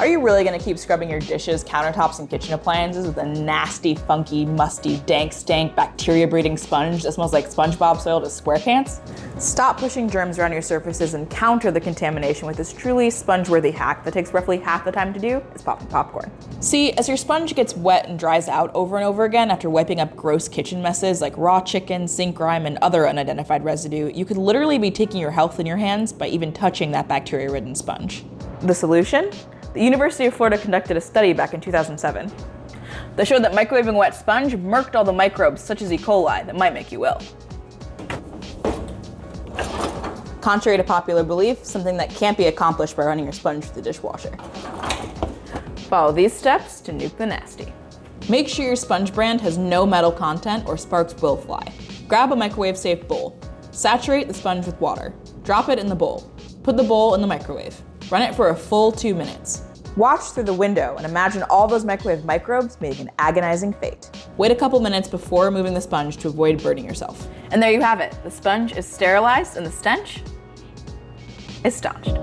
Are you really gonna keep scrubbing your dishes, countertops, and kitchen appliances with a nasty, funky, musty, dank, stank, bacteria-breeding sponge that smells like SpongeBob soiled as SquarePants? Stop pushing germs around your surfaces and counter the contamination with this truly sponge-worthy hack that takes roughly half the time to do is popping popcorn. See, as your sponge gets wet and dries out over and over again after wiping up gross kitchen messes like raw chicken, sink grime, and other unidentified residue, you could literally be taking your health in your hands by even touching that bacteria-ridden sponge. The solution? The University of Florida conducted a study back in 2007 that showed that microwaving wet sponge merced all the microbes, such as E. coli, that might make you ill. Contrary to popular belief, something that can't be accomplished by running your sponge through the dishwasher. Follow these steps to nuke the nasty. Make sure your sponge brand has no metal content or sparks will fly. Grab a microwave-safe bowl. Saturate the sponge with water. Drop it in the bowl. Put the bowl in the microwave. Run it for a full 2 minutes. Watch through the window and imagine all those microwave microbes meeting an agonizing fate. Wait a couple minutes before removing the sponge to avoid burning yourself. And there you have it. The sponge is sterilized and the stench is staunched.